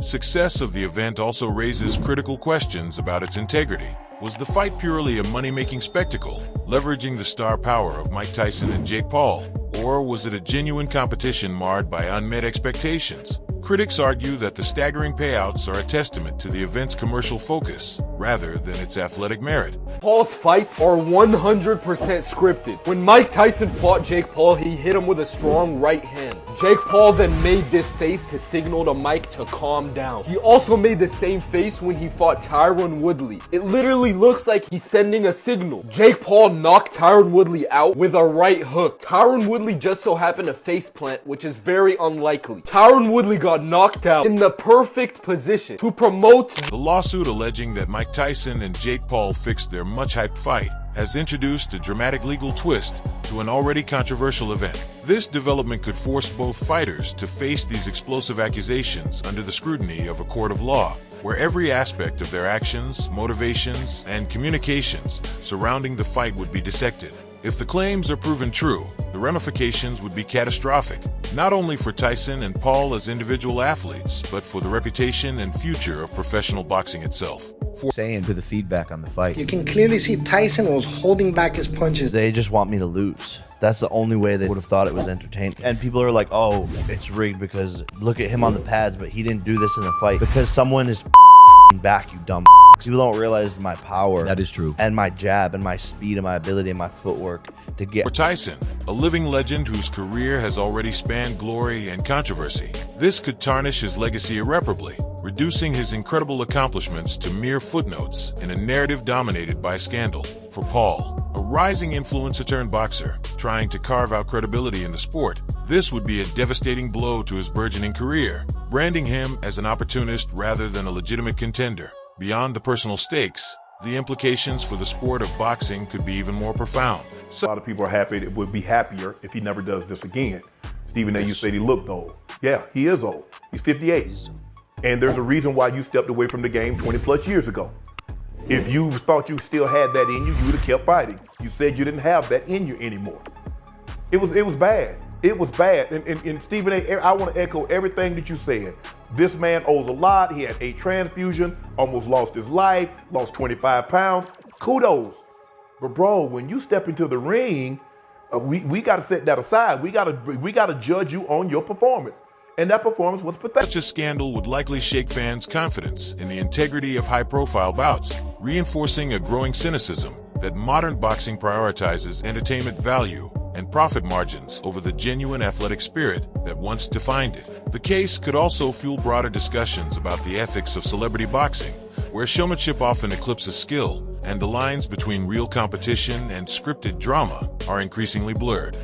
success of the event also raises critical questions about its integrity. Was the fight purely a money-making spectacle, leveraging the star power of Mike Tyson and Jake Paul, or was it a genuine competition marred by unmet expectations? Critics argue that the staggering payouts are a testament to the event's commercial focus, rather than its athletic merit. Paul's fights are 100% scripted. When Mike Tyson fought Jake Paul, he hit him with a strong right hand. Jake Paul then made this face to signal to Mike to calm down. He also made the same face when he fought Tyron Woodley. It literally looks like he's sending a signal. Jake Paul knocked Tyron Woodley out with a right hook. Tyron Woodley just so happened to face plant, which is very unlikely. Tyron Woodley got knocked out in the perfect position to promote. The lawsuit alleging that Mike Tyson and Jake Paul fixed their much-hyped fight has introduced a dramatic legal twist to an already controversial event. This development could force both fighters to face these explosive accusations under the scrutiny of a court of law, where every aspect of their actions, motivations, and communications surrounding the fight would be dissected. If the claims are proven true, the ramifications would be catastrophic, not only for Tyson and Paul as individual athletes, but for the reputation and future of professional boxing itself. Saying to the feedback on the fight, you can clearly see Tyson was holding back his punches. They just want me to lose. That's the only way they would have thought it was entertaining. And people are like, oh, it's rigged because look at him on the pads, but he didn't do this in the fight. Because someone is back, you dumb. People don't realize my power. That is true. And my jab and my speed and my ability and my footwork to get. For Tyson, a living legend whose career has already spanned glory and controversy, this could tarnish his legacy irreparably, reducing his incredible accomplishments to mere footnotes in a narrative dominated by scandal. For Paul, a rising influencer-turned-boxer trying to carve out credibility in the sport, this would be a devastating blow to his burgeoning career, branding him as an opportunist rather than a legitimate contender. Beyond the personal stakes, the implications for the sport of boxing could be even more profound. A lot of people are happy, would be happier if he never does this again. Stephen A., you said he looked old. Yeah, he is old. He's 58. And there's a reason why you stepped away from the game 20 plus years ago. If you thought you still had that in you, you would have kept fighting. You said you didn't have that in you anymore. It was bad. It was bad. And Stephen A., I want to echo everything that you said. This man owes a lot. He had 8 transfusions, almost lost his life, lost 25 pounds. Kudos. But bro, when you step into the ring, we got to set that aside. We got to judge you on your performance. And that performance was pathetic. Such a scandal would likely shake fans' confidence in the integrity of high-profile bouts, reinforcing a growing cynicism that modern boxing prioritizes entertainment value and profit margins over the genuine athletic spirit that once defined it. The case could also fuel broader discussions about the ethics of celebrity boxing, where showmanship often eclipses skill, and the lines between real competition and scripted drama are increasingly blurred.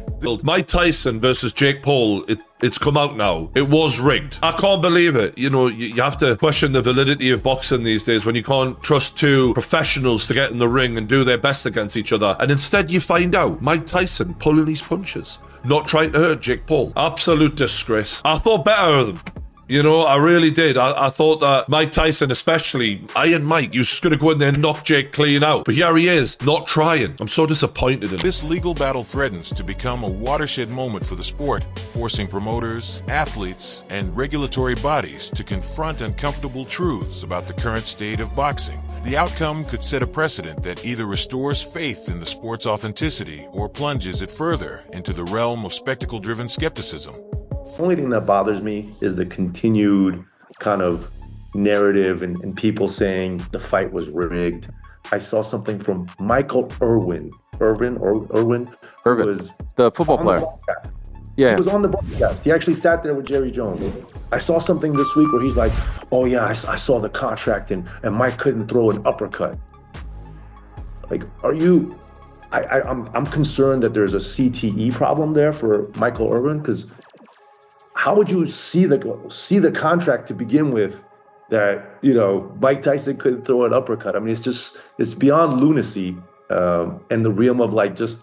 Mike Tyson versus Jake Paul, it's come out now. It was rigged. I can't believe it. You know, you have to question the validity of boxing these days when you can't trust 2 professionals to get in the ring and do their best against each other. And instead you find out Mike Tyson pulling his punches, not trying to hurt Jake Paul. Absolute disgrace. I thought better of them. You know, I really did. I thought that Mike Tyson, especially, Iron Mike, he was just going to go in there and knock Jake clean out. But here he is, not trying. I'm so disappointed in him. This legal battle threatens to become a watershed moment for the sport, forcing promoters, athletes, and regulatory bodies to confront uncomfortable truths about the current state of boxing. The outcome could set a precedent that either restores faith in the sport's authenticity or plunges it further into the realm of spectacle-driven skepticism. The only thing that bothers me is the continued kind of narrative and people saying the fight was rigged. I saw something from Michael Irwin. Irwin, was the football player. Yeah. He was on the broadcast. He actually sat there with Jerry Jones. I saw something this week where he's like, oh yeah, I saw the contract and Mike couldn't throw an uppercut. Like, are you, I'm concerned that there's a CTE problem there for Michael Irwin, because how would you see the contract to begin with that, you know, Mike Tyson couldn't throw an uppercut? I mean, it's beyond lunacy and the realm of like just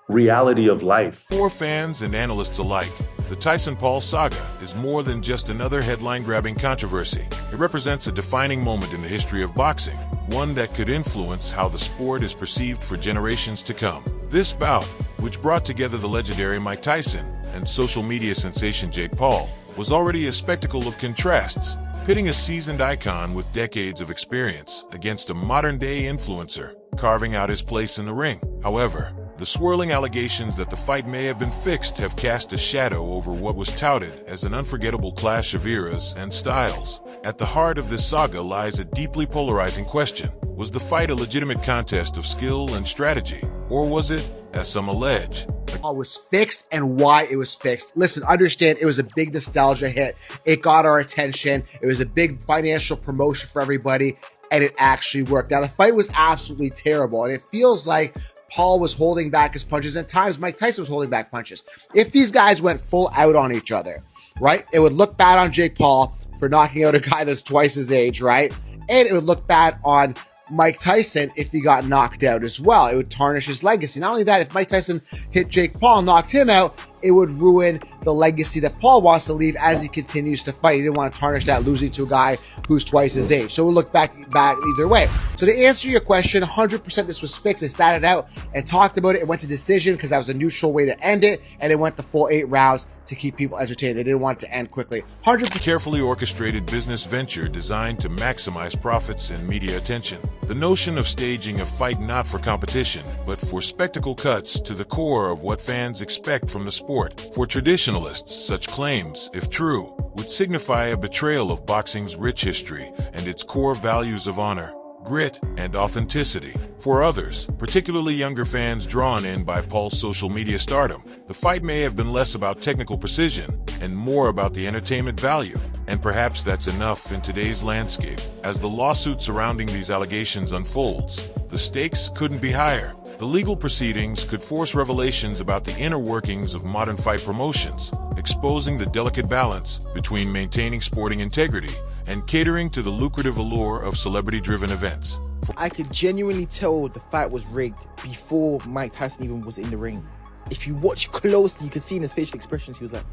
reality of life. For fans and analysts alike, the Tyson-Paul saga is more than just another headline-grabbing controversy. It represents a defining moment in the history of boxing, one that could influence how the sport is perceived for generations to come. This bout, which brought together the legendary Mike Tyson and social media sensation Jake Paul, was already a spectacle of contrasts, pitting a seasoned icon with decades of experience against a modern-day influencer, carving out his place in the ring. However, the swirling allegations that the fight may have been fixed have cast a shadow over what was touted as an unforgettable clash of eras and styles. At the heart of this saga lies a deeply polarizing question. Was the fight a legitimate contest of skill and strategy, or was it, as some allege, was fixed and why it was fixed? Listen, understand it was a big nostalgia hit. It got our attention. It was a big financial promotion for everybody, and it actually worked. Now, the fight was absolutely terrible, and it feels like Paul was holding back his punches, and at times Mike Tyson was holding back punches. If these guys went full out on each other, right, it would look bad on Jake Paul for knocking out a guy that's twice his age, right? And it would look bad on Mike Tyson if he got knocked out as well. It would tarnish his legacy. Not only that, if Mike Tyson hit Jake Paul and knocked him out, it would ruin the legacy that Paul wants to leave as he continues to fight. He didn't want to tarnish that losing to a guy who's twice his age. So we'll look back either way. So to answer your question, 100% this was fixed. I sat it out and talked about it. It went to decision because that was a neutral way to end it, and it went the full 8 rounds to keep people entertained. They didn't want it to end quickly. 100% carefully orchestrated business venture designed to maximize profits and media attention. The notion of staging a fight not for competition, but for spectacle cuts to the core of what fans expect from the sport. For traditionalists, such claims, if true, would signify a betrayal of boxing's rich history and its core values of honor, grit, and authenticity. For others, particularly younger fans drawn in by Paul's social media stardom, the fight may have been less about technical precision and more about the entertainment value. And perhaps that's enough in today's landscape. As the lawsuit surrounding these allegations unfolds, the stakes couldn't be higher. The legal proceedings could force revelations about the inner workings of modern fight promotions, exposing the delicate balance between maintaining sporting integrity and catering to the lucrative allure of celebrity-driven events. I could genuinely tell the fight was rigged before Mike Tyson even was in the ring. If you watch closely, you can see in his facial expressions, he was like,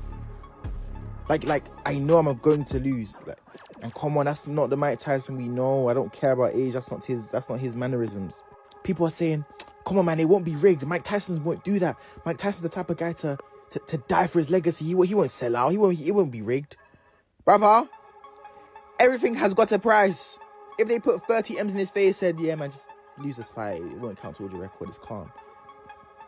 I know I'm going to lose. And come on, that's not the Mike Tyson we know. I don't care about age. That's not his mannerisms. People are saying, come on, man, it won't be rigged. Mike Tyson won't do that. Mike Tyson's the type of guy to die for his legacy. He won't sell out. It won't be rigged. Brother, everything has got a price. If they put 30 M's in his face, said, yeah, man, just lose this fight. It won't count towards your record. It's calm.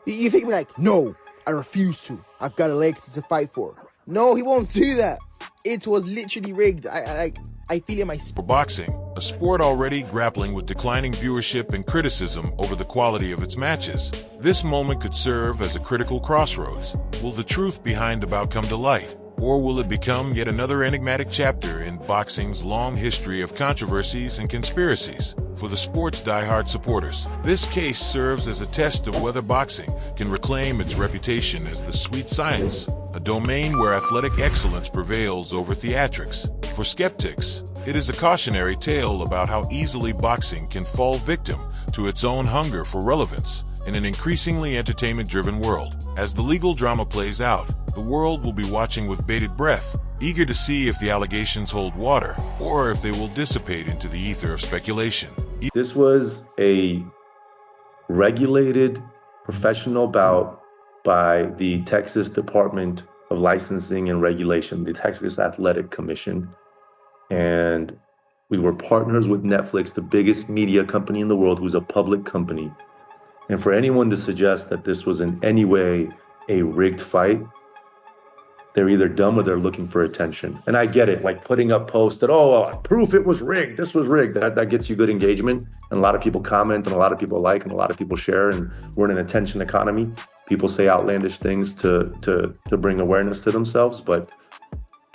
You think me like, no, I refuse to. I've got a legacy to fight for. No, he won't do that. It was literally rigged. I feel in my for boxing, a sport already grappling with declining viewership and criticism over the quality of its matches. This moment could serve as a critical crossroads. Will the truth behind the bout come to light? Or will it become yet another enigmatic chapter in boxing's long history of controversies and conspiracies? For the sport's diehard supporters, this case serves as a test of whether boxing can reclaim its reputation as the sweet science, a domain where athletic excellence prevails over theatrics. For skeptics, it is a cautionary tale about how easily boxing can fall victim to its own hunger for relevance in an increasingly entertainment-driven world. As the legal drama plays out, the world will be watching with bated breath, eager to see if the allegations hold water or if they will dissipate into the ether of speculation. This was a regulated professional bout by the Texas Department of Licensing and Regulation, the Texas Athletic Commission. And we were partners with Netflix, the biggest media company in the world, who's a public company. And for anyone to suggest that this was in any way a rigged fight, they're either dumb or they're looking for attention. And I get it, like putting up posts that, proof it was rigged, this was rigged. That gets you good engagement. And a lot of people comment and a lot of people like and a lot of people share. And we're in an attention economy. People say outlandish things to bring awareness to themselves. But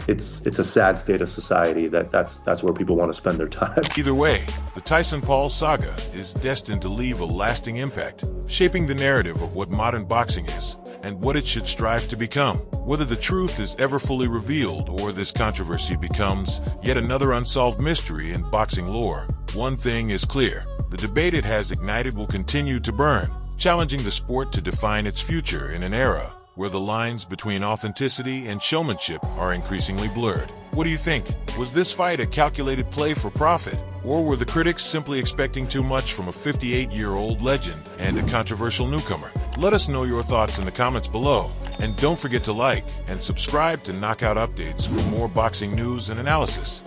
it's a sad state of society that's where people want to spend their time. Either way, the Tyson-Paul saga is destined to leave a lasting impact, shaping the narrative of what modern boxing is and what it should strive to become. Whether the truth is ever fully revealed or this controversy becomes yet another unsolved mystery in boxing lore, one thing is clear: the debate it has ignited will continue to burn, challenging the sport to define its future in an era where the lines between authenticity and showmanship are increasingly blurred. What do you think? Was this fight a calculated play for profit? Or were the critics simply expecting too much from a 58-year-old legend and a controversial newcomer? Let us know your thoughts in the comments below. And don't forget to like and subscribe to Knockout Updates for more boxing news and analysis.